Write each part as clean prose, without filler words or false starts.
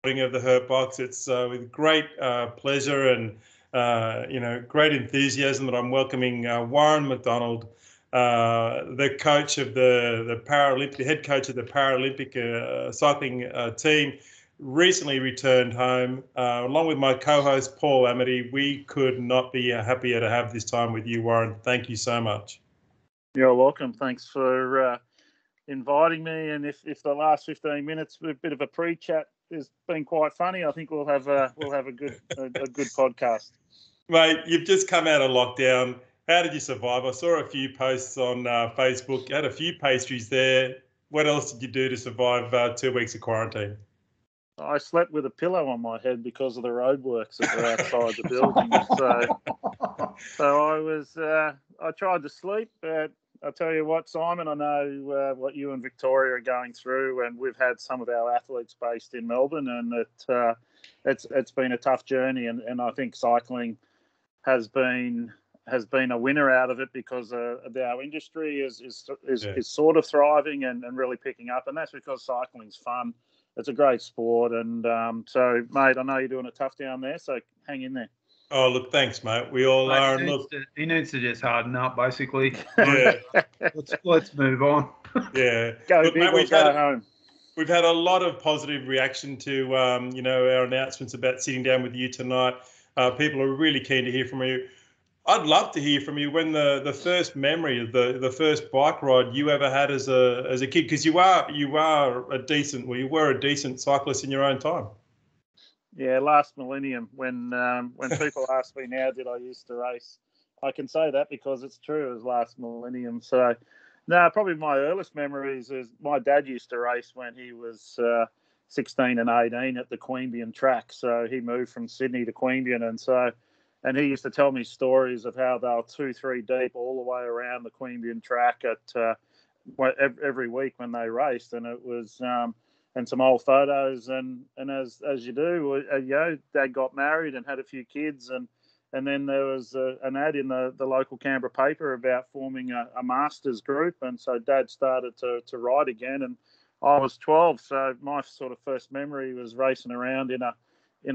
of the Hurt Box. It's with great pleasure and great enthusiasm that I'm welcoming Warren McDonald, the coach of the Paralympic, head coach of the Paralympic cycling team, recently returned home. Along with my co-host Paul Amity, we could not be happier to have this time with you, Warren. Thank you so much. You're welcome. Thanks for inviting me. And if the last 15 minutes a bit of a pre-chat has been quite funny, I think we'll have a good podcast. Mate, you've just come out of lockdown. How did you survive? I saw a few posts on Facebook. You had a few pastries there. What else did you do to survive 2 weeks of quarantine? I slept with a pillow on my head because of the roadworks that were outside the building. So I tried to sleep, but I'll tell you what, Simon, I know what you and Victoria are going through, and we've had some of our athletes based in Melbourne, and it's been a tough journey, and I think cycling has been a winner out of it because our industry is sort of thriving and really picking up, and that's because cycling's fun. It's a great sport, and so, mate, I know you're doing it tough down there, so hang in there. Oh, look, thanks, mate. We all are. He needs to just harden up, basically. Yeah. let's move on. Yeah. Go big or go home. We've had a lot of positive reaction to our announcements about sitting down with you tonight. People are really keen to hear from you. I'd love to hear from you when the first memory of the first bike ride you ever had as a kid, because you were a decent cyclist in your own time. Yeah, last millennium, when people ask me now, did I used to race? I can say that because it's true, it was last millennium. So, no, probably my earliest memories is my dad used to race when he was 16 and 18 at the Queanbeyan track. So he moved from Sydney to Queanbeyan, and he used to tell me stories of how they were 2-3 deep all the way around the Queanbeyan track at every week when they raced, and it was. And some old photos, and as you do, Dad got married and had a few kids, and then there was an ad in the local Canberra paper about forming a masters group, and so Dad started to ride again, and I was 12, so my sort of first memory was racing around in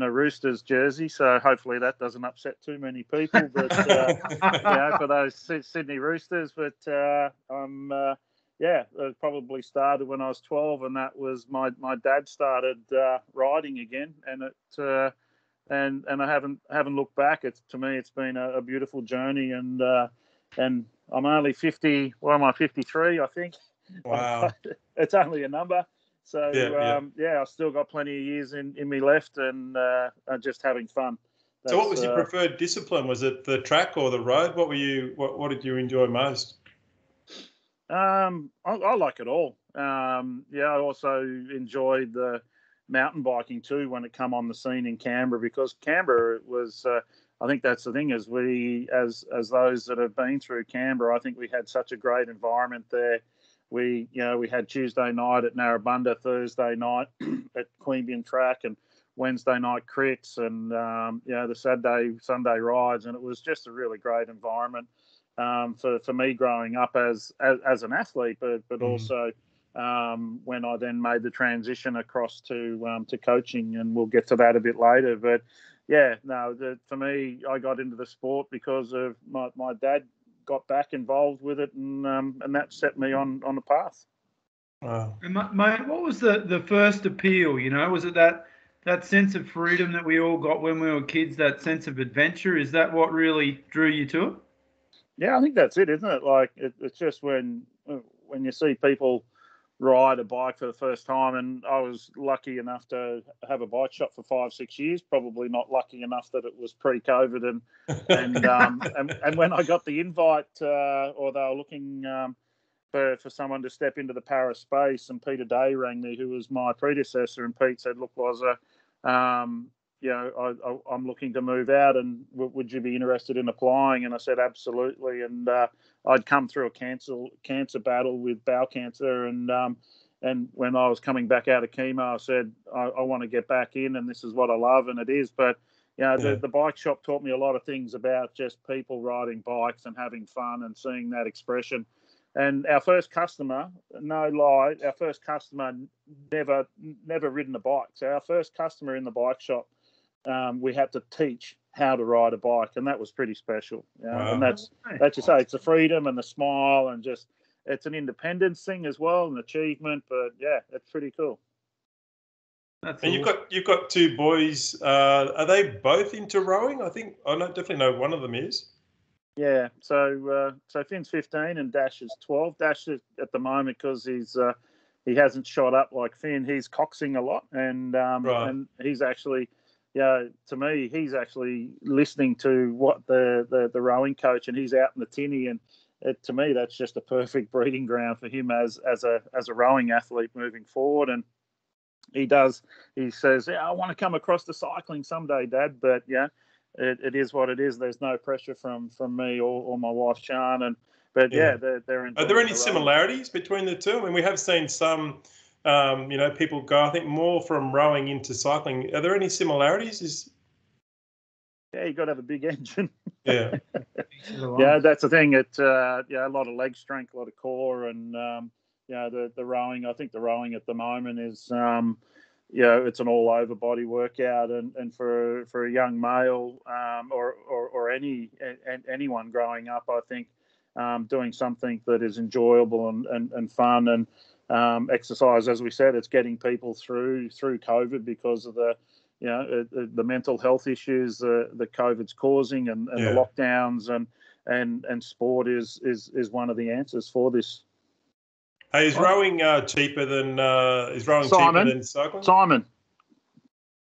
a Roosters jersey, so hopefully that doesn't upset too many people, but for those Sydney Roosters, but it probably started when I was 12, and that was my dad started riding again, and and I haven't looked back. It's been a beautiful journey, and I'm only 50. Well, am I 53? I think. Wow. It's only a number. So I've still got plenty of years in me left, and just having fun. So, what was your preferred discipline? Was it the track or the road? What did you enjoy most? I like it all. I also enjoyed the mountain biking too when it come on the scene in Canberra, because Canberra was. I think that's the thing, is we as those that have been through Canberra, I think we had such a great environment there. We had Tuesday night at Narrabundah, Thursday night at Queanbeyan track, and Wednesday night crits, and the Saturday Sunday rides, and it was just a really great environment. For me growing up as an athlete, but also when I then made the transition across to coaching, and we'll get to that a bit later. But for me, I got into the sport because of my dad got back involved with it, and that set me on a path. Wow. And mate, what was the first appeal? Was it that sense of freedom that we all got when we were kids? That sense of adventure? Is that what really drew you to it? Yeah, I think that's it, isn't it? Like it's just when you see people ride a bike for the first time, and I was lucky enough to have a bike shop for 5-6 years. Probably not lucky enough that it was pre-COVID, and when I got the invite, or they were looking for someone to step into the para space, and Peter Day rang me, who was my predecessor, and Pete said, "Look, Wazza, I'm looking to move out, and would you be interested in applying?" And I said, absolutely. And I'd come through a cancer battle with bowel cancer, and when I was coming back out of chemo, I said, I want to get back in, and this is what I love, and it is. But the bike shop taught me a lot of things about just people riding bikes and having fun and seeing that expression. And our first customer, no lie, our first customer never ridden a bike. So our first customer in the bike shop, we had to teach how to ride a bike, and that was pretty special. Wow. And that's you say, it's the freedom and the smile, and just it's an independence thing as well, an achievement. But yeah, it's pretty cool. That's and awesome. you've got two boys. Are they both into rowing? I think definitely know one of them is. Yeah, so Finn's 15 and Dash is 12. Dash is, at the moment, because he hasn't shot up like Finn, he's coxing a lot, and Right. and he's actually, to me, he's actually listening to what the rowing coach, and he's out in the tinny, and to me that's just a perfect breeding ground for him as a rowing athlete moving forward. And he says, I want to come across to cycling someday, Dad, but it is what it is. There's no pressure from me or my wife, Sian. They're enjoying. Are there any similarities between the two? I mean, we have seen some, people go, I think, more from rowing into cycling. Are there any similarities? Yeah, you got to have a big engine. Yeah. Yeah, that's the thing. A lot of leg strength, a lot of core, and the rowing. I think the rowing at the moment is it's an all over body workout, and for a young male or anyone growing up, I think doing something that is enjoyable and fun and exercise, as we said, it's getting people through COVID because of the mental health issues that COVID's causing and the lockdowns, and sport is one of the answers for this. Hey, is rowing cheaper than cycling? Simon,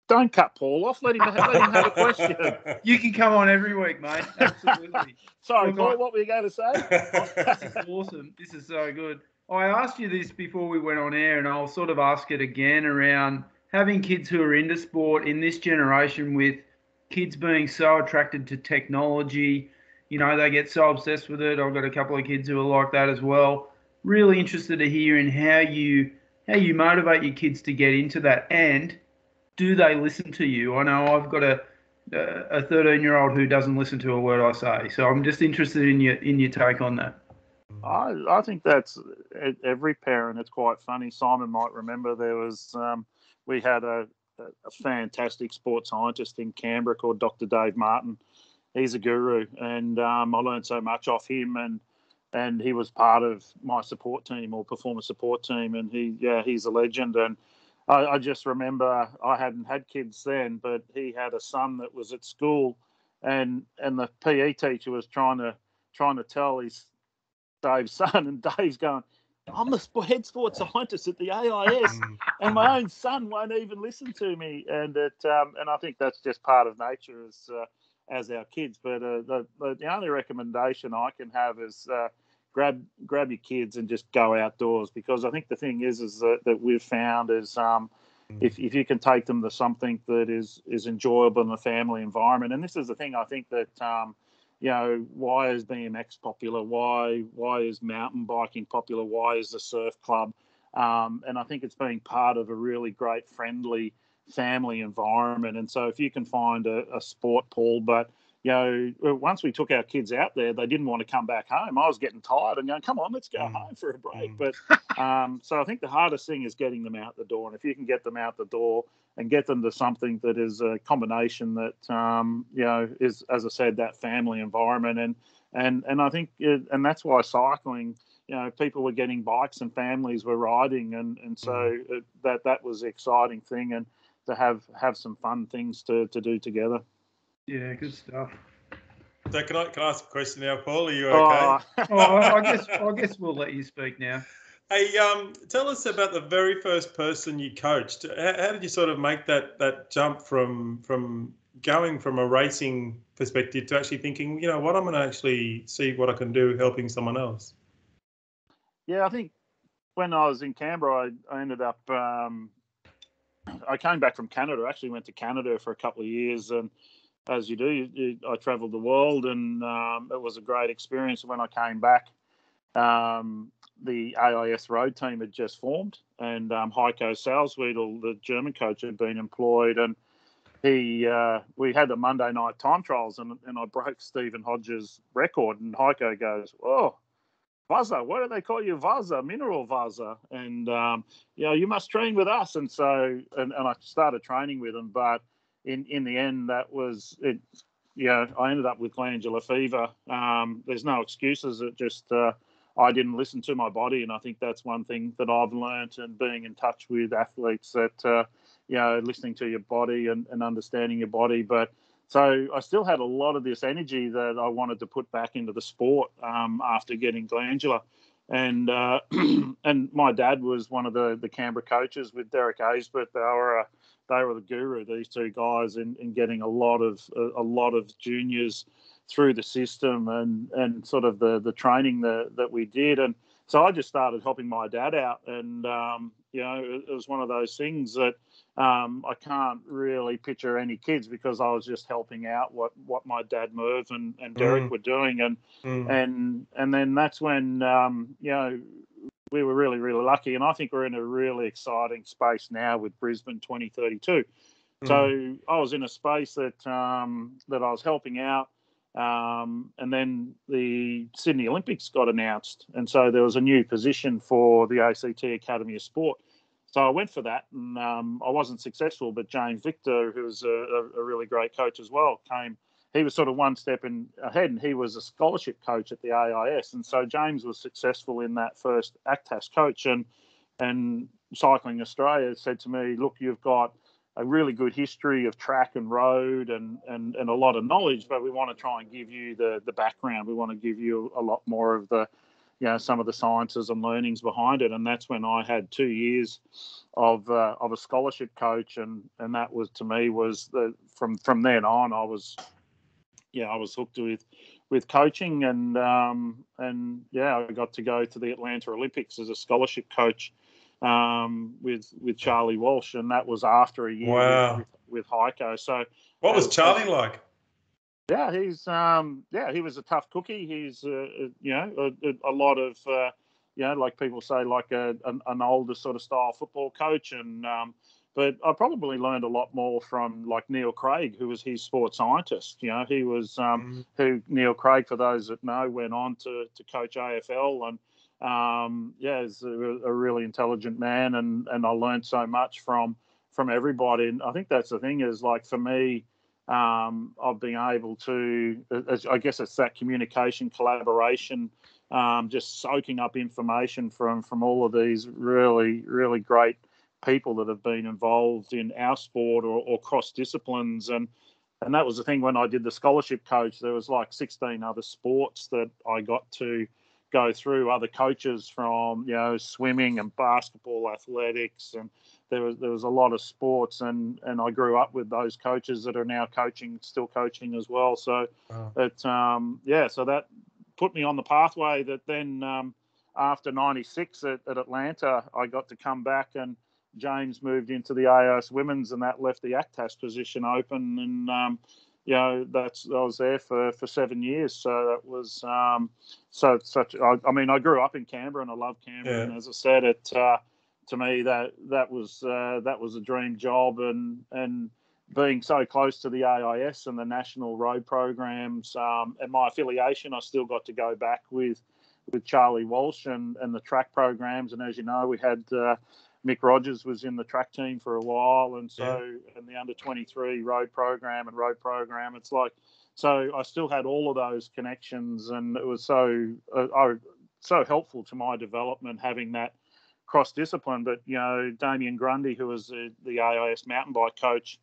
don't cut Paul off. Let him have a question. You can come on every week, mate. Absolutely. Sorry, Paul, what were you going to say? This is awesome. This is so good. I asked you this before we went on air, and I'll sort of ask it again around having kids who are into sport in this generation, with kids being so attracted to technology. They get so obsessed with it. I've got a couple of kids who are like that as well. Really interested to hear in how you motivate your kids to get into that, and do they listen to you? I know I've got a 13-year-old who doesn't listen to a word I say, so I'm just interested in your take on that. I think that's every parent. It's quite funny. Simon might remember there was we had a fantastic sports scientist in Canberra called Dr. Dave Martin. He's a guru, and I learned so much off him, and he was part of my support team or performance support team, and he's a legend. And I just remember, I hadn't had kids then, but he had a son that was at school, and the PE teacher was trying to tell Dave's son, and Dave's going, I'm the head sports scientist at the AIS, and my own son won't even listen to me. And I think that's just part of nature as our kids. But the only recommendation I can have is grab your kids and just go outdoors, because I think the thing is that we've found is if you can take them to something that is enjoyable in a family environment. And this is the thing, I think that why is BMX popular? Why is mountain biking popular? Why is the surf club? And I think it's being part of a really great, friendly family environment. And so if you can find a sport, Paul, but once we took our kids out there, they didn't want to come back home. I was getting tired and going, come on, let's go home for a break. But so I think the hardest thing is getting them out the door. And if you can get them out the door and get them to something that is a combination that, is, as I said, that family environment. And I think, and that's why cycling, people were getting bikes and families were riding. And so that was the exciting thing, and to have some fun things to do together. Yeah, good stuff. So can I ask a question now, Paul? Are you okay? I guess we'll let you speak now. Hey, tell us about the very first person you coached. How did you sort of make that jump from going from a racing perspective to actually thinking, what, I'm going to actually see what I can do helping someone else? Yeah, I think when I was in Canberra, I ended up, I came back from Canada. I actually went to Canada for a couple of years, and as you do, I travelled the world, and it was a great experience. When I came back, the AIS road team had just formed, and Heiko Salzwiedel, the German coach, had been employed, and we had the Monday night time trials, and I broke Stephen Hodge's record, and Heiko goes, "Oh, Wazza, what do they call you? Wazza, mineral Wazza. And, you must train with us. And so, and I started training with them. But in the end, that was it. I ended up with glandular fever. There's no excuses. It just, I didn't listen to my body. And I think that's one thing that I've learned, and being in touch with athletes, that, listening to your body and understanding your body. But so I still had a lot of this energy that I wanted to put back into the sport after getting glandular. And and my dad was one of the Canberra coaches with Derek Aisbert. They were the guru, these two guys, in getting a lot of juniors through the system and sort of the training that we did. And so I just started helping my dad out. And, it was one of those things that I can't really picture any kids, because I was just helping out what my dad, Merv, and Derek were doing. And then that's when, we were really, really lucky. And I think we're in a really exciting space now with Brisbane 2032. So I was in a space that I was helping out. And then the Sydney Olympics got announced. And so there was a new position for the ACT Academy of Sport. So I went for that, and I wasn't successful. But James Victor, who was a really great coach as well, came. He was sort of one step ahead, and he was a scholarship coach at the AIS. And so James was successful in that first ACTAS coach. And Cycling Australia said to me, look, you've got a really good history of track and road and a lot of knowledge, but we want to try and give you the background. We want to give you a lot more of the, some of the sciences and learnings behind it. And that's when I had 2 years of a scholarship coach. And that was, to me, was from then on, I was hooked with coaching. And I got to go to the Atlanta Olympics as a scholarship coach with Charlie Walsh, and that was after a year with Heiko. So what was Charlie like? Yeah, he was a tough cookie. He's a lot of like people say, like an older sort of style football coach. And but I probably learned a lot more from like Neil Craig, who was his sports scientist. He was who Neil Craig, for those that know, went on to coach AFL. And he's a really intelligent man, and I learned so much from everybody. And I think that's the thing, is like, for me, I've been able to, I guess it's that communication, collaboration, just soaking up information from all of these really, really great people that have been involved in our sport or cross disciplines. And that was the thing, when I did the scholarship coach, there was like 16 other sports that I got to go through, other coaches from, swimming and basketball, athletics, and there was a lot of sports, and I grew up with those coaches that are now still coaching as well. So so that put me on the pathway that then after 96 at Atlanta, I got to come back, and James moved into the AOC Women's, and that left the ACTAS position open. And I was there for 7 years. So that was I grew up in Canberra, and I love Canberra. Yeah. And as I said, to me, that was a dream job, and being so close to the AIS and the national road programs, and my affiliation, I still got to go back with Charlie Walsh and the track programs. And as you know, we had Mick Rogers was in the track team for a while, and so and the under-23 road program. It's like, so I still had all of those connections, and it was so helpful to my development having that cross-discipline. But Damien Grundy, who was the AIS mountain bike coach,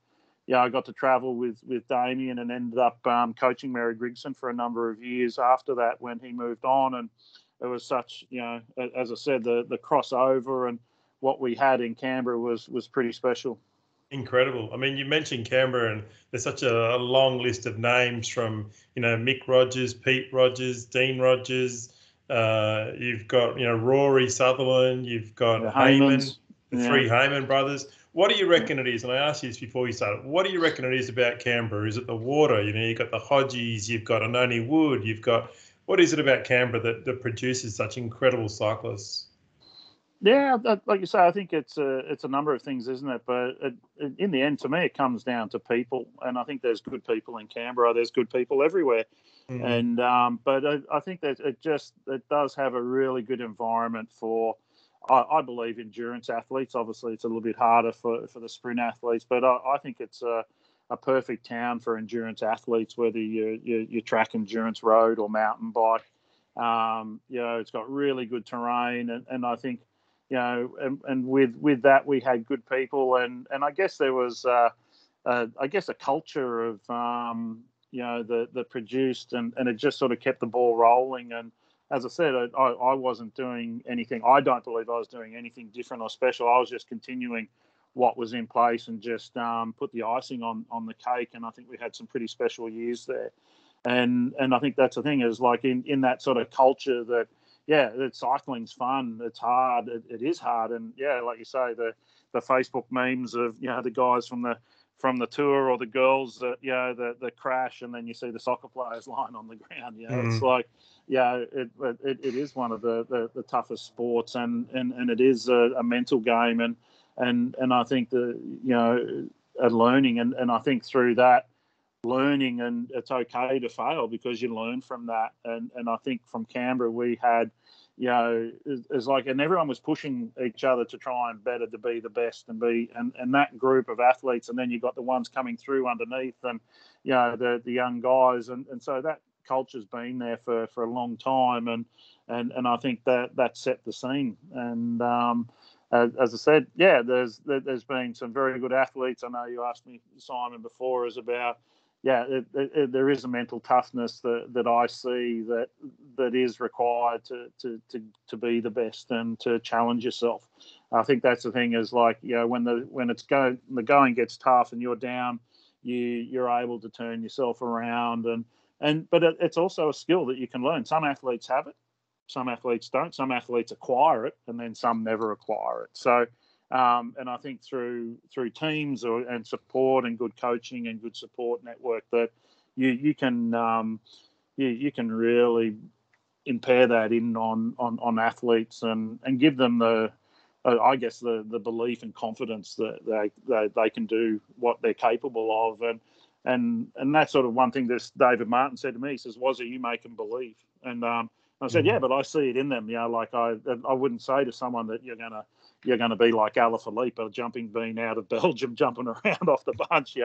I got to travel with Damien, and ended up coaching Mary Grigson for a number of years after that when he moved on. And it was such, as I said, the crossover and what we had in Canberra was pretty special. Incredible. I mean, you mentioned Canberra, and there's such a long list of names from, Mick Rogers, Pete Rogers, Dean Rogers. You've got, Rory Sutherland. You've got Heyman, the three Heyman brothers. What do you reckon it is? And I asked you this before you started. What do you reckon it is about Canberra? Is it the water? You've got the Hodges, you've got Anoni Wood, what is it about Canberra that produces such incredible cyclists? Yeah, like you say, I think it's a number of things, isn't it? But in the end, to me, it comes down to people, and I think there's good people in Canberra. There's good people everywhere, and but I think that it does have a really good environment for. I believe endurance athletes. Obviously, it's a little bit harder for the sprint athletes, but I think it's a perfect town for endurance athletes, whether you track endurance road or mountain bike. It's got really good terrain, and I think, and with that we had good people, and I guess there was I guess a culture of that produced, and it just sort of kept the ball rolling. And as I said, I wasn't doing anything. I don't believe I was doing anything different or special. I was just continuing what was in place and just put the icing on the cake. And I think we had some pretty special years there. And I think that's the thing, is like in that sort of culture that, that cycling's fun. It's hard. It is hard. And like you say, the Facebook memes of, the guys from the tour, or the girls that, the crash, and then you see the soccer players lying on the ground. It's like, it is one of the toughest sports, and it is a mental game, and I think a learning, and I think through that learning, and it's okay to fail because you learn from that. And I think from Canberra we had, it's like, and everyone was pushing each other to try and better, to be the best, and that group of athletes, and then you got the ones coming through underneath, and the young guys, and so that culture's been there for a long time, and I think that set the scene. And as I said, there's been some very good athletes. I know you asked me, Simon, before, is about there is a mental toughness that I see that is required to be the best and to challenge yourself. I think that's the thing, is like, when the going gets tough and you're down, you're able to turn yourself around, but it's also a skill that you can learn. Some athletes have it, some athletes don't. Some athletes acquire it, and then some never acquire it. So. And I think through teams and support and good coaching and good support network, that you can really impair that on athletes, and give them the belief and confidence that they can do what they're capable of. And that's sort of one thing that David Martin said to me. He says, "Wazza, you make them believe." And I said, "Yeah, but I see it in them." Like I wouldn't say to someone that you're gonna be like Alaphilippe, a jumping bean out of Belgium, jumping around off the bunch.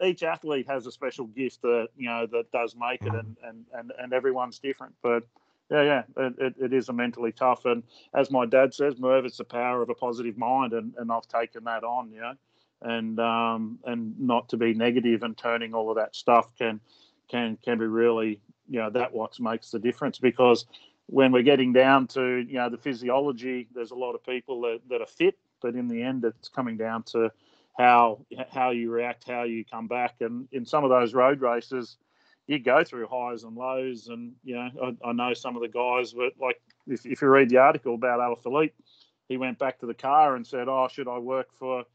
Each athlete has a special gift that does make it, and everyone's different. But it is a mentally tough. And as my dad says, Merv, it's the power of a positive mind, and I've taken that on. And not to be negative, and turning all of that stuff can be really, that what makes the difference. Because when we're getting down to the physiology, there's a lot of people that are fit, but in the end, it's coming down to how you react, how you come back. And in some of those road races, you go through highs and lows. And I know some of the guys were like, if you read the article about Alaphilippe, he went back to the car and said, "Oh, should I work for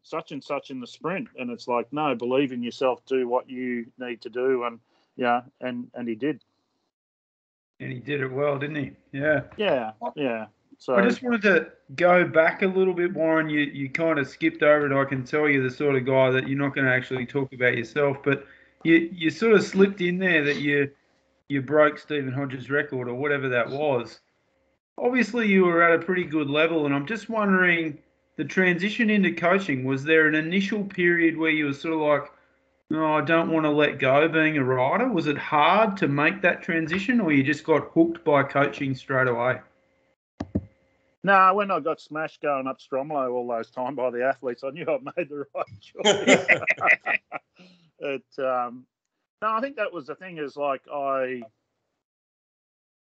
such and such in the sprint?" And it's like, no, believe in yourself, do what you need to do, and he did. And he did it well, didn't he? Yeah. Yeah. So I just wanted to go back a little bit, Warren. You kind of skipped over it. I can tell you're the sort of guy that you're not going to actually talk about yourself, but you sort of slipped in there that you broke Stephen Hodge's record, or whatever that was. Obviously, you were at a pretty good level, and I'm just wondering, the transition into coaching, was there an initial period where you were sort of like, "No, I don't want to let go being a rider"? Was it hard to make that transition, or you just got hooked by coaching straight away? No, when I got smashed going up Stromlo all those time by the athletes, I knew I'd made the right choice. No, I think that was the thing, is like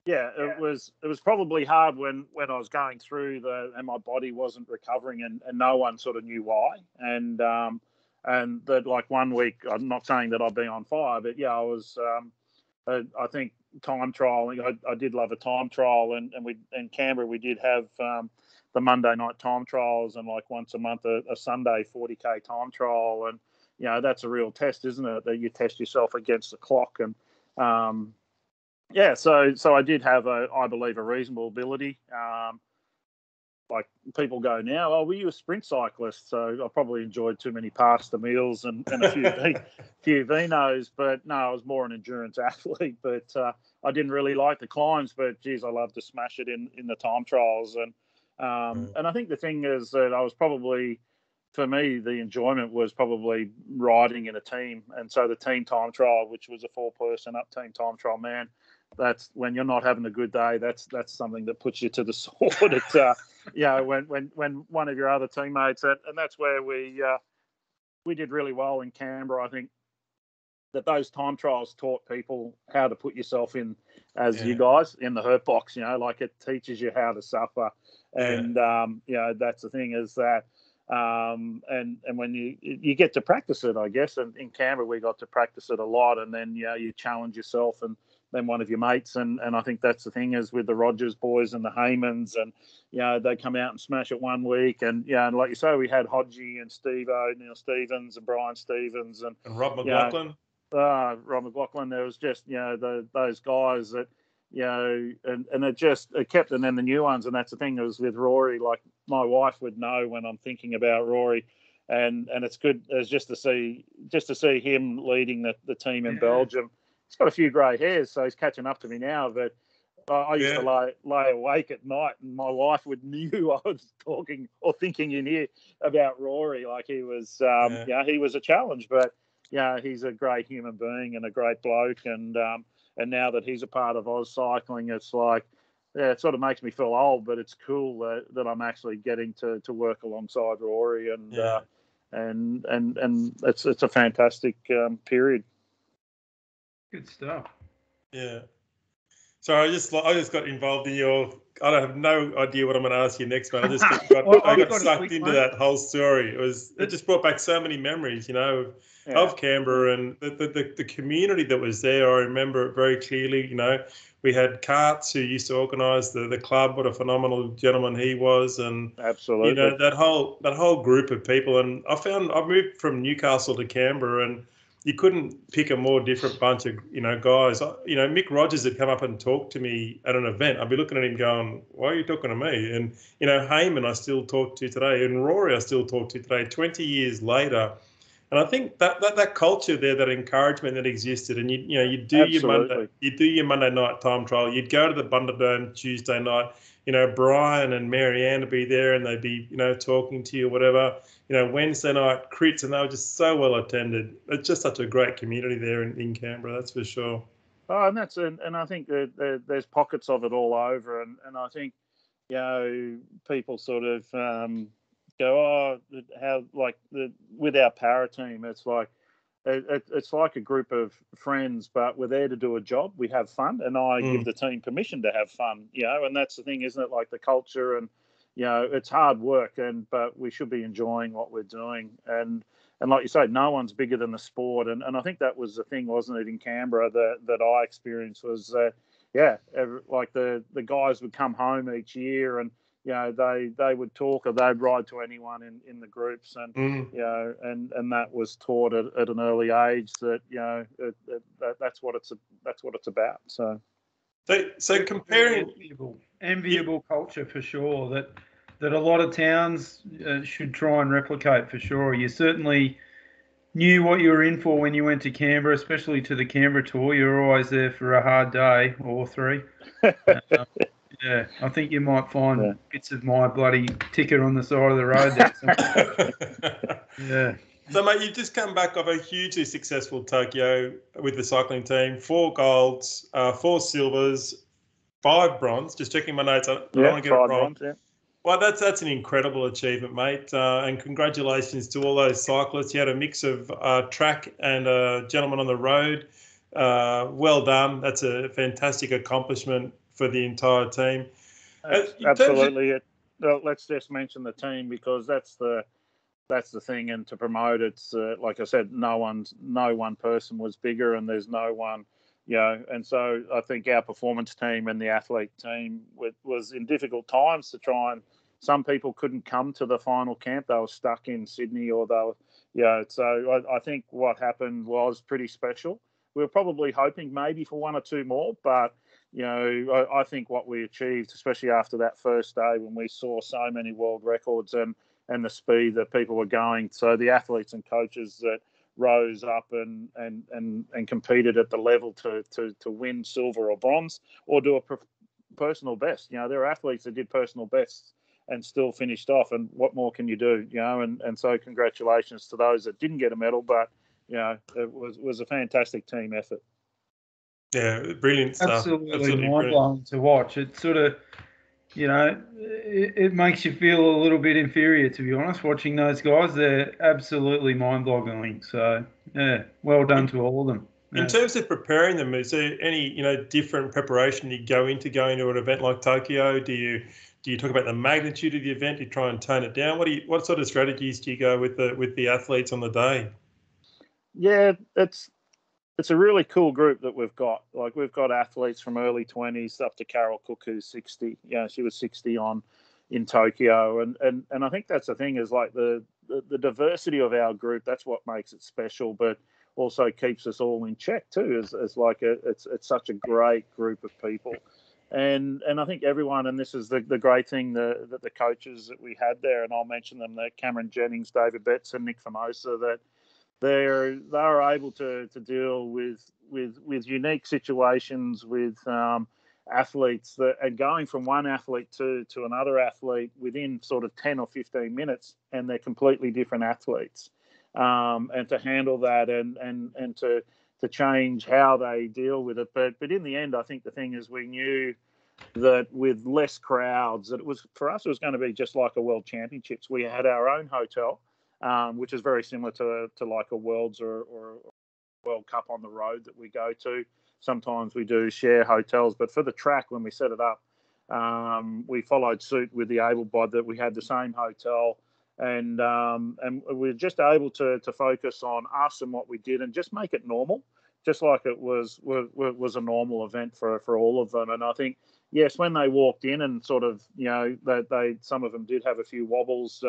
it was probably hard when I was going through and my body wasn't recovering, and no one sort of knew why. And that, like, 1 week, I'm not saying that I've been on fire, but I was. I think time trialing. I did love a time trial, and in Canberra we did have the Monday night time trials, and like once a month a Sunday 40K time trial, and that's a real test, isn't it? That you test yourself against the clock, and Yeah, so I did have I believe, a reasonable ability. Like people go now, oh, were you a sprint cyclist? So I probably enjoyed too many pasta meals and a few vinos, but no, I was more an endurance athlete. But I didn't really like the climbs, but geez, I loved to smash it in the time trials. And I think the thing is that I was probably, for me, the enjoyment was probably riding in a team. And so the team time trial, which was a 4-person up team time trial, man, that's when you're not having a good day. That's something that puts you to the sword. It's when one of your other teammates, and that's where we did really well in Canberra. I think that those time trials taught people how to put yourself in, as you guys, in the hurt box. Like it teaches you how to suffer, and that's the thing is that. And when you get to practice it, I guess, and in Canberra we got to practice it a lot, and then you challenge yourself and then one of your mates, and I think that's the thing is with the Rogers boys and the Haymans, and they come out and smash it one week, and and like you say, we had Hodge and Neil Stevens and Brian Stevens and Rob McLaughlin. Rob McLaughlin. There was just those guys that and it kept, and then the new ones, and that's the thing is with Rory. Like my wife would know when I'm thinking about Rory, and it's good as just to see him leading the team in Belgium. He's got a few grey hairs, so he's catching up to me now. But I used to lay awake at night, and my wife knew I was talking or thinking in here about Rory. Like he was, he was a challenge, but he's a great human being and a great bloke. And now that he's a part of Oz Cycling, it's like, it sort of makes me feel old, but it's cool that I'm actually getting to work alongside Rory, and it's a fantastic period. Good stuff. Yeah. So I just got involved in I don't have no idea what I'm going to ask you next, man. I just got sucked into that whole story. It just brought back so many memories, of Canberra and the community that was there. I remember it very clearly. We had Carts who used to organise the club. What a phenomenal gentleman he was, and absolutely, that whole group of people. And I moved from Newcastle to Canberra, and you couldn't pick a more different bunch of guys. Mick Rogers had come up and talked to me at an event. I'd be looking at him going, "Why are you talking to me?" And Heyman I still talk to today, and Rory I still talk to today. 20 years later, and I think that culture there, that encouragement that existed, and you do your Monday night time trial. You'd go to the Bunderdome Tuesday night. Brian and Marianne would be there, and they'd be talking to you or whatever. Wednesday night crits, and they were just so well attended. It's just such a great community there in Canberra, that's for sure. Oh, and I think that there's pockets of it all over, and I think people sort of go, how like with our para team, it's like it's like a group of friends, but we're there to do a job. We have fun, and I give the team permission to have fun. And that's the thing, isn't it? Like the culture and. It's hard work, but we should be enjoying what we're doing. And like you say, no one's bigger than the sport. And I think that was the thing, wasn't it, in Canberra that I experienced was, like the guys would come home each year, and they would talk, or they'd ride to anyone in the groups, and and that was taught at an early age that that's what it's about. So comparing enviable culture for sure that a lot of towns should try and replicate for sure. You certainly knew what you were in for when you went to Canberra, especially to the Canberra tour. You were always there for a hard day or three. I think you might find bits of my bloody ticket on the side of the road there. So, mate, you've just come back off a hugely successful Tokyo with the cycling team. 4 golds, 4 silvers, 5 bronze. Just checking my notes. I don't want to get it wrong. Bronze, Well, that's an incredible achievement, mate. And congratulations to all those cyclists. You had a mix of track and a gentleman on the road. Well done. That's a fantastic accomplishment for the entire team. Absolutely. Let's just mention the team, because that's the thing, and to promote it's like I said, no one person was bigger, and there's no one, and so I think our performance team and the athlete team was in difficult times to try, and some people couldn't come to the final camp. They were stuck in Sydney, or they were, so I think what happened was pretty special. We were probably hoping maybe for 1 or 2 more, but I think what we achieved, especially after that first day when we saw so many world records and the speed that people were going. So the athletes and coaches that rose up and competed at the level to win silver or bronze or do a personal best. There are athletes that did personal bests and still finished off. And what more can you do? And so congratulations to those that didn't get a medal, but it was a fantastic team effort. Yeah, brilliant stuff. Absolutely mind-blowing to watch. It sort of, it makes you feel a little bit inferior, to be honest, watching those guys. They're absolutely mind-boggling. So, yeah, well done to all of them. Yeah. In terms of preparing them, is there any, different preparation you go into going to an event like Tokyo? Do you talk about the magnitude of the event? Do you try and tone it down? What sort of strategies do you go with the athletes on the day? Yeah, it's a really cool group that we've got. Like, we've got athletes from early 20s up to Carol Cook, who's 60. She was 60 in Tokyo. And I think that's the thing, is like the diversity of our group. That's what makes it special, but also keeps us all in check too. It's such a great group of people. And I think everyone, and this is the great thing, that the coaches that we had there, and I'll mention them, that Cameron Jennings, David Betts, and Nick Formosa, that they're able to deal with unique situations with athletes and going from one athlete to another athlete within sort of 10 or 15 minutes, and they're completely different athletes, and to handle that and to change how they deal with it. But in the end, I think the thing is, we knew that with less crowds, that it was going to be just like a World Championships. We had our own hotel, which is very similar to like a Worlds or World Cup on the road that we go to. Sometimes we do share hotels, but for the track, when we set it up, we followed suit with the able-bodied, that we had the same hotel, and we were just able to focus on us and what we did, and just make it normal, just like it was a normal event for all of them. And I think, yes, when they walked in and sort of, they some of them did have a few wobbles,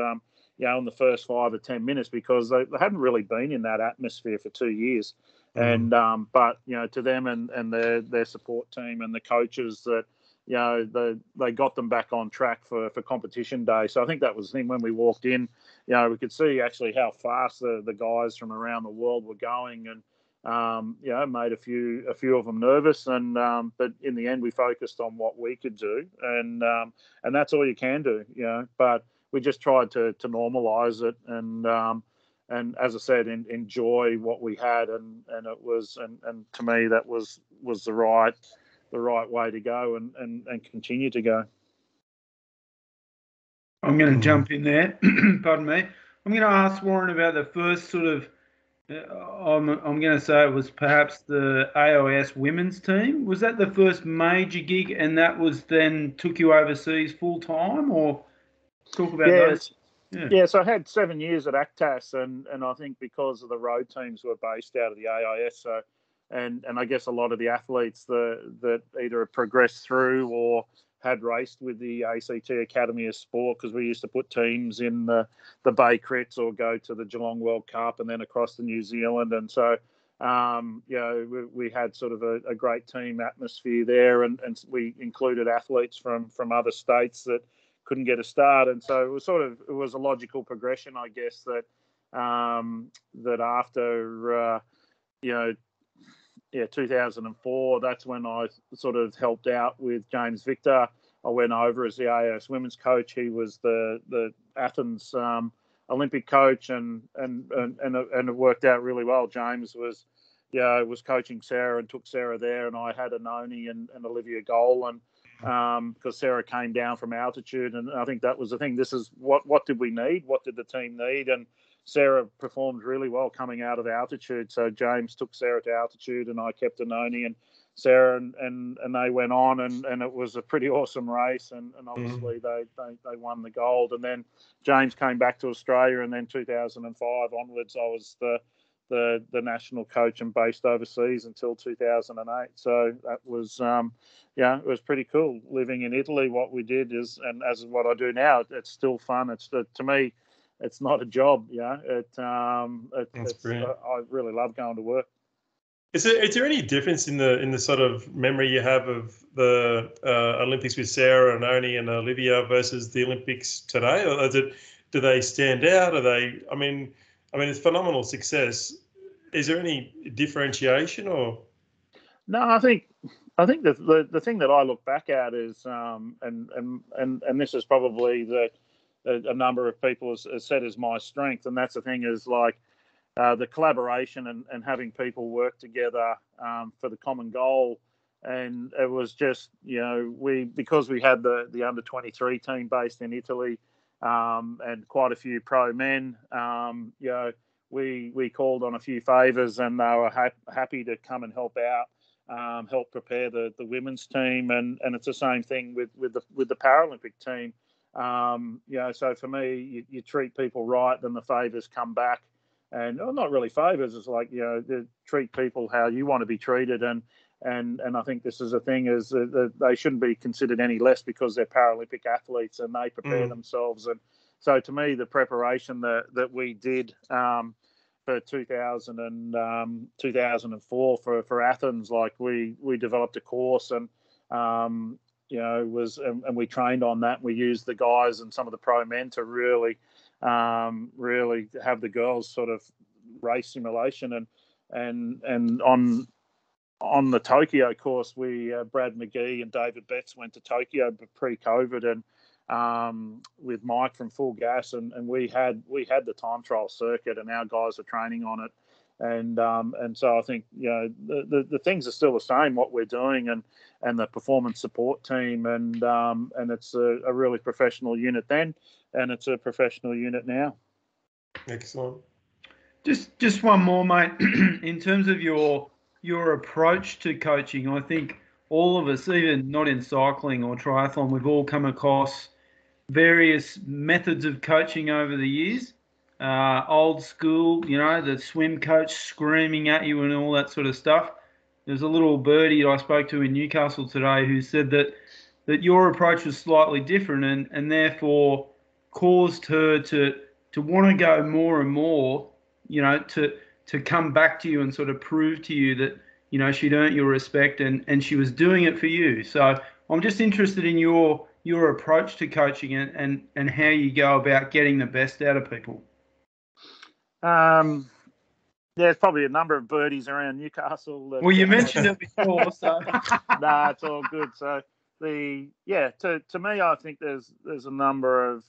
in the first 5 or 10 minutes, because they hadn't really been in that atmosphere for 2 years. And but to them and their support team and the coaches, that they got them back on track for competition day. So I think that was the thing. When we walked in, we could see actually how fast the guys from around the world were going, and made a few of them nervous. And but in the end, we focused on what we could do, and that's all you can do. But we just tried to normalise it, and as I said, enjoy what we had, and it was, and to me that was the right way to go, and continue to go. I'm going to jump in there. Pardon me. I'm going to ask Warren about the first sort of. I'm going to say it was perhaps the AOS Women's Team. Was that the first major gig, and that was then took you overseas full time, or talk about those? Yeah, so I had 7 years at ACTAS, and I think because of the road teams were based out of the AIS, so and I guess a lot of the athletes that either progressed through or had raced with the ACT Academy of Sport, because we used to put teams in the Bay Crits or go to the Geelong World Cup and then across to New Zealand. And so, we had sort of a great team atmosphere there, and we included athletes from other states that couldn't get a start. And so it was a logical progression, I guess, that after 2004, that's when I sort of helped out with James Victor. I went over as the AOS women's coach. He was the Athens Olympic coach, and it worked out really well. James was coaching Sarah and took Sarah there, and I had Anoni and Olivia Goal, and because Sarah came down from altitude, and I think that was the thing. This is what did we need? What did the team need? And Sarah performed really well coming out of altitude. So James took Sarah to altitude, and I kept Anoni and Sarah, and they went on, and it was a pretty awesome race. And obviously they won the gold. And then James came back to Australia, and then 2005 onwards, I was the national coach and based overseas until 2008. So that was, it was pretty cool living in Italy. What we did is, and as what I do now, it's still fun. It's to me, it's not a job. I really love going to work. Is there any difference in the sort of memory you have of the Olympics with Sarah and Oni and Olivia versus the Olympics today? Or do they stand out? Are they? I mean, it's phenomenal success. Is there any differentiation or? No, I think the thing that I look back at is and this is probably a number of people has said is my strength, and that's the thing is like the collaboration and having people work together for the common goal. And it was just, because we had the under 23 team based in Italy and quite a few pro men, we called on a few favours, and they were happy to come and help out, help prepare the women's team, and it's the same thing with the Paralympic team. So for me, you treat people right, then the favours come back. And not really favours. It's like treat people how you want to be treated, and I think this is a thing is they shouldn't be considered any less because they're Paralympic athletes and they prepare themselves. And so to me, the preparation that we did for 2004 for Athens, like we developed a course and and we trained on that. We used the guys and some of the pro men to really have the girls sort of race simulation and on the Tokyo course, we Brad McGee and David Betts went to Tokyo pre-COVID and with Mike from Full Gas and we had the time trial circuit and our guys are training on it and so I think the things are still the same what we're doing and the performance support team and it's a really professional unit then. And it's a professional unit now. Excellent. Just one more, mate. In terms of your approach to coaching, I think all of us, even not in cycling or triathlon, we've all come across various methods of coaching over the years. Old school, the swim coach screaming at you and all that sort of stuff. There's a little birdie I spoke to in Newcastle today who said that your approach was slightly different and therefore caused her to want to go more and more, to come back to you and sort of prove to you that, she'd earned your respect and she was doing it for you. So I'm just interested in your approach to coaching and how you go about getting the best out of people. There's probably a number of birdies around Newcastle. Well, you mentioned it before, so. Nah, it's all good. So to me, I think there's a number of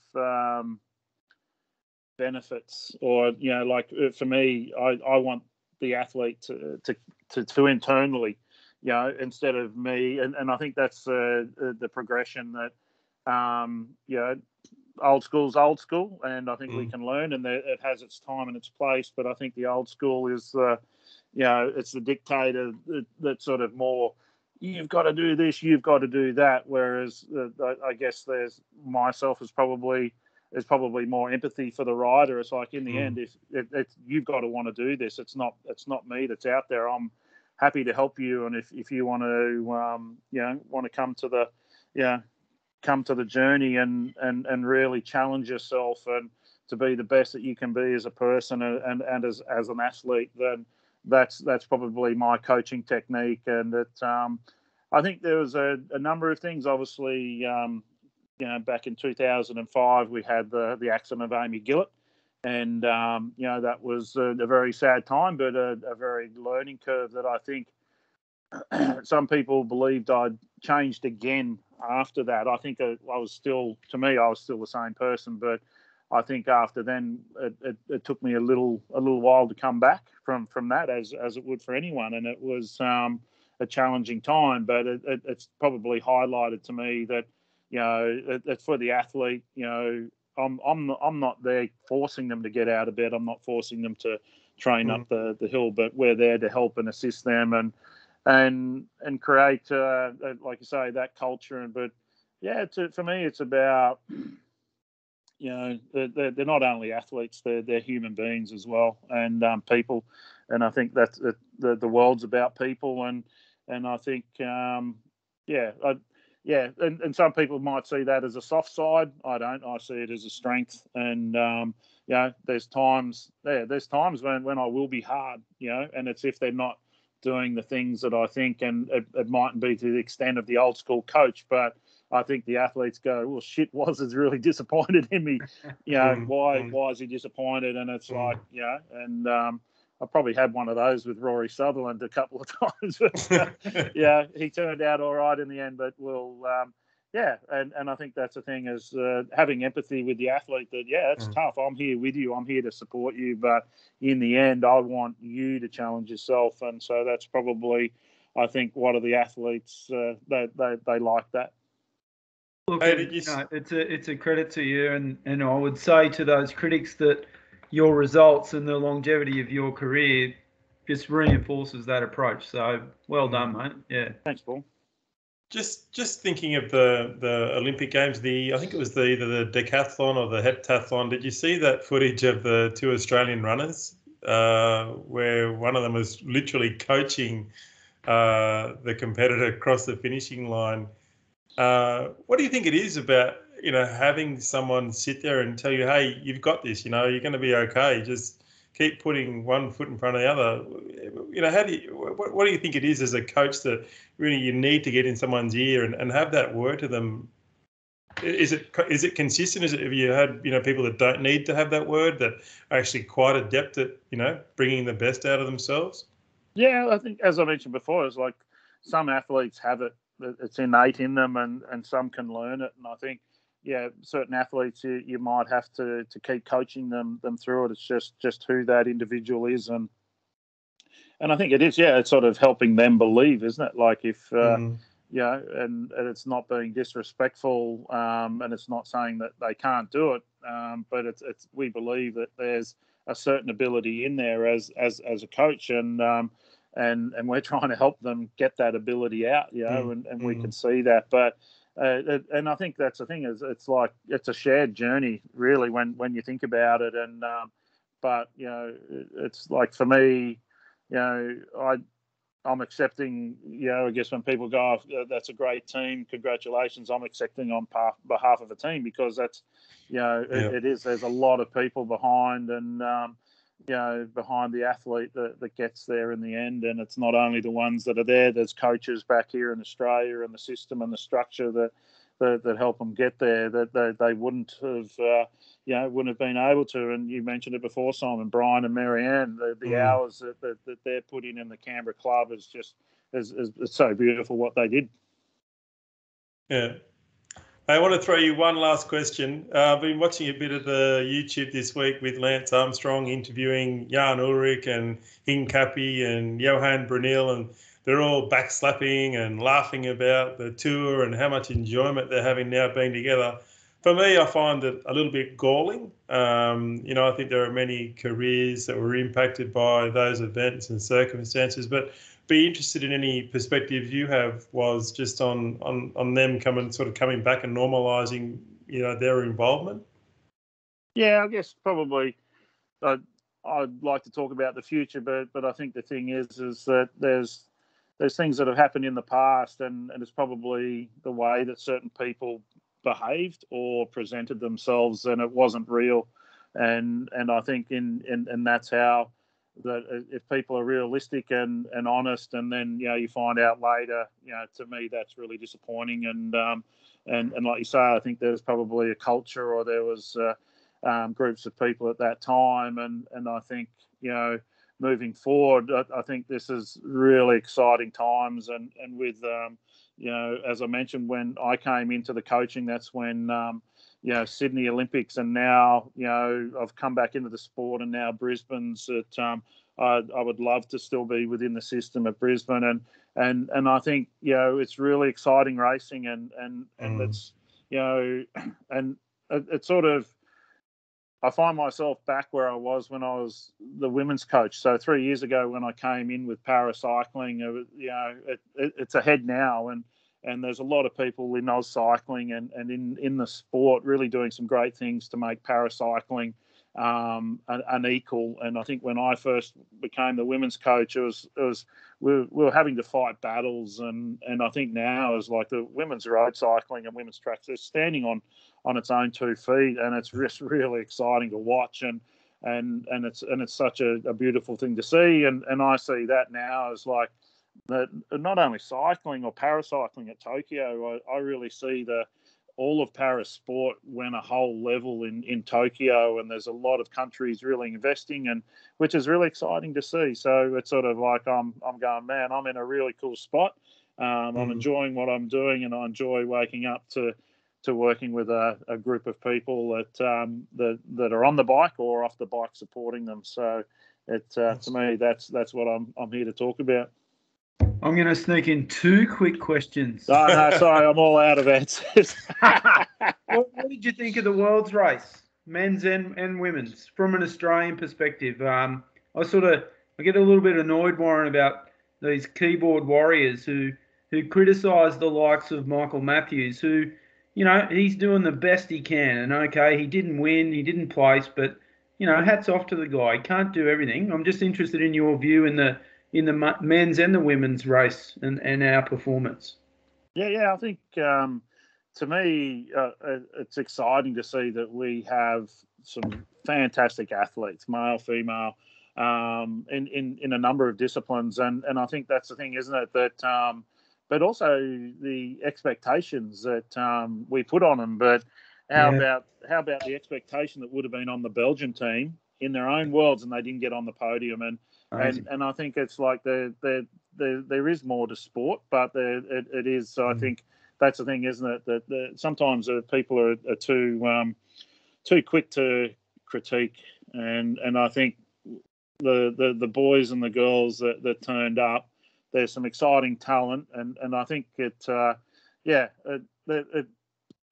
benefits, or like for me, I want the athlete to internally, instead of me, and I think that's the progression that old school's old school, and I think we can learn, and it has its time and its place. But I think the old school is it's the dictator that sort of more. You've got to do this, you've got to do that. Whereas I guess there's myself is probably more empathy for the rider. It's like in the end, if you've got to want to do this, it's not me that's out there. I'm happy to help you, and if you want to want to come to the journey and really challenge yourself and to be the best that you can be as a person and as an athlete, then that's probably my coaching technique. And I think there was a number of things. Obviously, back in 2005, we had the accident of Amy Gillett, and that was a very sad time, but a very learning curve that I think some people believed I'd changed again after that. I think I was still the same person, but I think after then it took me a little while to come back from that, as it would for anyone, and it was a challenging time. But it's probably highlighted to me that it's for the athlete. I'm not there forcing them to get out of bed. I'm not forcing them to train up the hill, but we're there to help and assist them and create, like you say, that culture. But for me, it's about they're not only athletes; they're human beings as well, and people. And I think that's the world's about people, and I think and some people might see that as a soft side. I don't. I see it as a strength. And there's times when I will be hard, and it's if they're not doing the things that I think, and it mightn't be to the extent of the old school coach, but I think the athletes go, well, shit, is really disappointed in me. Why is he disappointed? And it's like, and I probably had one of those with Rory Sutherland a couple of times. But, he turned out all right in the end, but and I think that's the thing is having empathy with the athlete that, it's tough. I'm here with you. I'm here to support you. But in the end, I want you to challenge yourself. And so that's probably, I think, what are the athletes, they like that. Look, it's a credit to you, and I would say to those critics that your results and the longevity of your career just reinforces that approach. So well done, mate. Yeah. Thanks, Paul. Just thinking of the Olympic Games, I think it was either the decathlon or the heptathlon. Did you see that footage of the two Australian runners where one of them was literally coaching the competitor across the finishing line? What do you think it is about, having someone sit there and tell you, hey, you've got this, you're going to be okay. Just keep putting one foot in front of the other. What do you think it is as a coach that really you need to get in someone's ear and have that word to them? Is it consistent? Have you had, people that don't need to have that word, that are actually quite adept at, bringing the best out of themselves? Yeah, I think, as I mentioned before, it's like some athletes have it. It's innate in them, and some can learn it. And I think, certain athletes you might have to keep coaching them through it. It's just who that individual is, and I think it is. It's sort of helping them believe, isn't it? Like if and it's not being disrespectful, and it's not saying that they can't do it, but it's we believe that there's a certain ability in there as a coach, and we're trying to help them get that ability out, and we can see that. But and I think that's the thing, is it's like it's a shared journey, really, when you think about it. And but it's like, for me, I'm accepting, I guess when people go, oh, that's a great team, congratulations, I'm accepting on behalf of a team, because that's, it is. There's a lot of people behind, and behind the athlete that gets there in the end. And it's not only the ones that are there. There's coaches back here in Australia, and the system and the structure that help them get there, that they wouldn't have, wouldn't have been able to. And you mentioned it before, Simon, Brian and Marianne, the hours that they're putting in the Canberra club is just is so beautiful what they did. Yeah. I want to throw you one last question. I've been watching a bit of the YouTube this week with Lance Armstrong interviewing Jan Ulrich and Hincapie and Johan Brunel, and they're all backslapping and laughing about the tour and how much enjoyment they're having now being together. For me, I find it a little bit galling. I think there are many careers that were impacted by those events and circumstances, but be interested in any perspectives you have was just on them coming back and normalising, their involvement. Yeah, I guess probably I'd like to talk about the future, but I think the thing is that there's things that have happened in the past, and it's probably the way that certain people behaved or presented themselves, and it wasn't real. And I think and that's how, that if people are realistic and honest, and then you find out later, to me that's really disappointing. And like you say, I think there's probably a culture, or there was groups of people at that time, and I think moving forward, I think this is really exciting times, and with as I mentioned, when I came into the coaching, that's when Sydney Olympics, and now I've come back into the sport, and now Brisbane's at I would love to still be within the system at Brisbane, and I think it's really exciting racing, and it's and it's sort of, I find myself back where I was when I was the women's coach. So 3 years ago, when I came in with paracycling, it's ahead now, and there's a lot of people in Oz cycling and in the sport really doing some great things to make paracycling unequal. And I think when I first became the women's coach, we were having to fight battles, and I think now is like the women's road cycling and women's tracks, they're standing on its own 2 feet, and it's just really exciting to watch. it's such a beautiful thing to see, and I see that now as like that, not only cycling or paracycling at Tokyo. I really see all of para sport went a whole level in Tokyo, and there's a lot of countries really investing, and which is really exciting to see. So it's sort of like I'm going, man, I'm in a really cool spot. I'm enjoying what I'm doing, and I enjoy waking up to working with a group of people that are on the bike or off the bike supporting them. So to me, that's what I'm here to talk about. I'm going to sneak in 2 quick questions. Oh, no, sorry, I'm all out of answers. What did you think of the World's Race, men's and women's, from an Australian perspective? I get a little bit annoyed, Warren, about these keyboard warriors who criticise the likes of Michael Matthews, who, he's doing the best he can. And okay, he didn't win, he didn't place, but, hats off to the guy. He can't do everything. I'm just interested in your view in the men's and the women's race and our performance. Yeah, I think to me it's exciting to see that we have some fantastic athletes, male, female, in a number of disciplines, and I think that's the thing, isn't it? That but also the expectations that we put on them. But how about the expectation that would have been on the Belgian team in their own worlds, and they didn't get on the podium? And I think it's like there is more to sport, but it is. So I think that's the thing, isn't it? That sometimes people are too quick to critique, and I think the boys and the girls that turned up, there's some exciting talent, and I think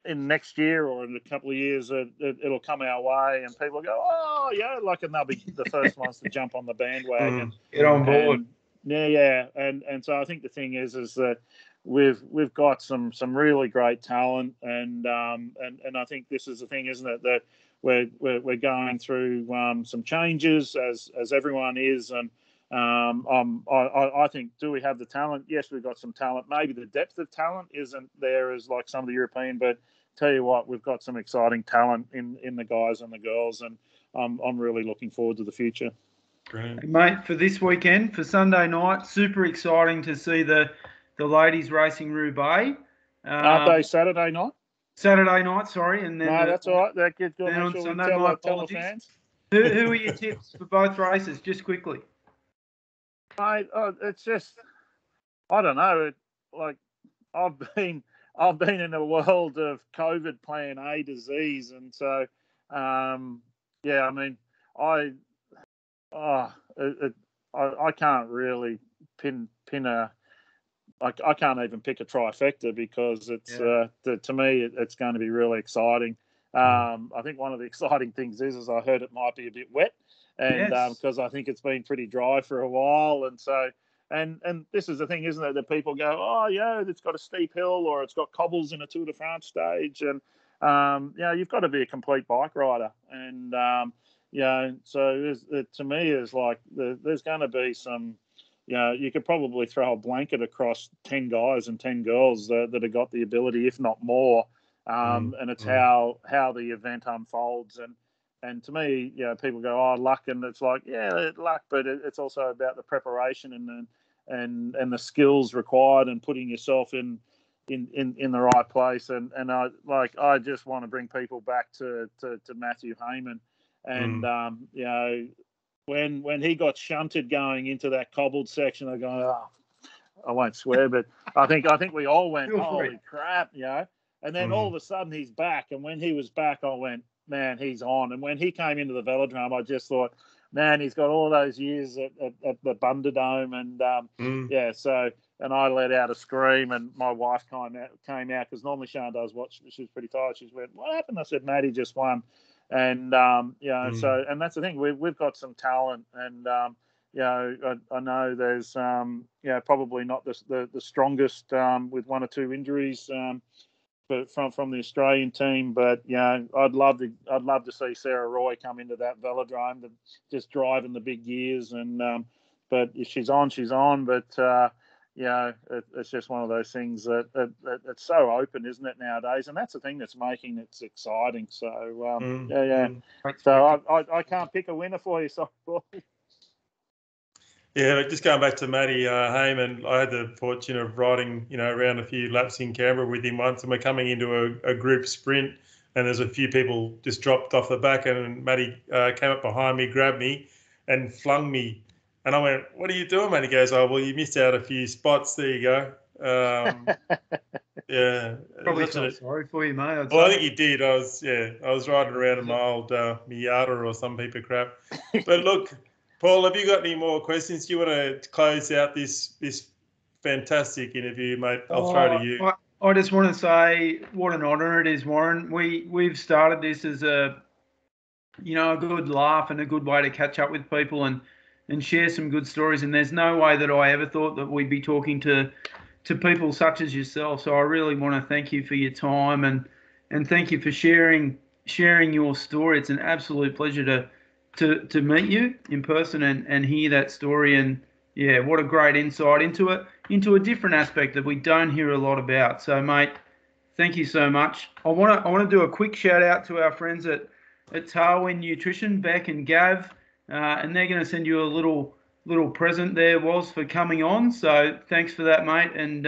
in next year or in a couple of years, it'll come our way, and people go, oh yeah, and they'll be the first ones to jump on the bandwagon, get on board. And so I think the thing is that we've got some really great talent, and I think this is the thing, isn't it, that we're going through some changes as everyone is, and I think, do we have the talent? Yes, we've got some talent. Maybe the depth of talent isn't there as like some of the European, but tell you what, we've got some exciting talent in the guys and the girls, and I'm really looking forward to the future. Great. Mate, for this weekend, for Sunday night, super exciting to see the ladies racing Roubaix. Aren't they Saturday night? Saturday night, sorry. And then no, that's all right. That kid's then on sure Sunday, my apologies. Fans. Who are your tips for both races, just quickly? Mate, it's just, I don't know. I've been in a world of COVID plan A to Z's, and so I mean, I can't really pin a. I can't even pick a trifecta, because it's to me it's going to be really exciting. I think one of the exciting things is I heard it might be a bit wet, and because I think it's been pretty dry for a while, and so and this is the thing, isn't it, that people go, oh yeah, it's got a steep hill or it's got cobbles in a Tour de France stage, and you've got to be a complete bike rider, and so to me is like there's going to be some. You could probably throw a blanket across 10 guys and 10 girls that have got the ability, if not more. And it's how the event unfolds. And to me, people go, oh, luck. And it's like, yeah, luck, but it's also about the preparation and the skills required and putting yourself in the right place. And I just want to bring people back to Matthew Heyman. And, when he got shunted going into that cobbled section, I go, oh, I won't swear, but I think we all went, holy crap, And then all of a sudden he's back, and when he was back, I went, man, he's on. And when he came into the velodrome, I just thought, man, he's got all those years at the Bunderdome, and So, and I let out a scream, and my wife came out because normally Sian does watch. She was pretty tired. She went, what happened? I said, Matty just won. And so, and that's the thing. We've got some talent, and I know there's probably not the strongest with one or two injuries, but from the Australian team. But I'd love to see Sarah Roy come into that velodrome, just driving the big gears. And but if she's on, she's on. But it's just one of those things that it's so open, isn't it, nowadays? And that's the thing that's making it exciting. So, So I can't pick a winner for you, sorry, Paul. Yeah, just going back to Matty Heyman, I had the fortune of riding, around a few laps in Canberra with him once, and we're coming into a group sprint, and there's a few people just dropped off the back, and Matty came up behind me, grabbed me, and flung me. And I went, "What are you doing, man?" He goes, "Oh, well, you missed out a few spots. There you go." Yeah. Probably felt sorry for you, mate. I think he did. I was riding around in my old Miata or some heap of crap. But look, Paul, have you got any more questions? Do you want to close out this fantastic interview, mate? I'll throw to you. I just want to say what an honour it is, Warren. We've started this as a good laugh and a good way to catch up with people and share some good stories. And there's no way that I ever thought that we'd be talking to people such as yourself. So I really want to thank you for your time and thank you for sharing your story. It's an absolute pleasure to meet you in person and hear that story. And yeah, what a great insight into a different aspect that we don't hear a lot about. So mate, thank you so much. I want to do a quick shout out to our friends at Tailwind Nutrition, Beck and Gav, and they're going to send you a little present there, was, for coming on. So thanks for that, mate. And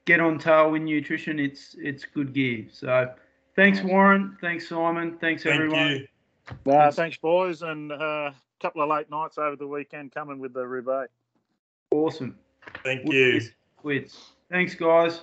get on Tailwind Nutrition. It's good gear. So thanks, Warren. Thanks, Simon. Thanks, everyone. Thanks, boys. And a couple of late nights over the weekend coming with the rebate. Awesome. Thank you. Thanks, guys.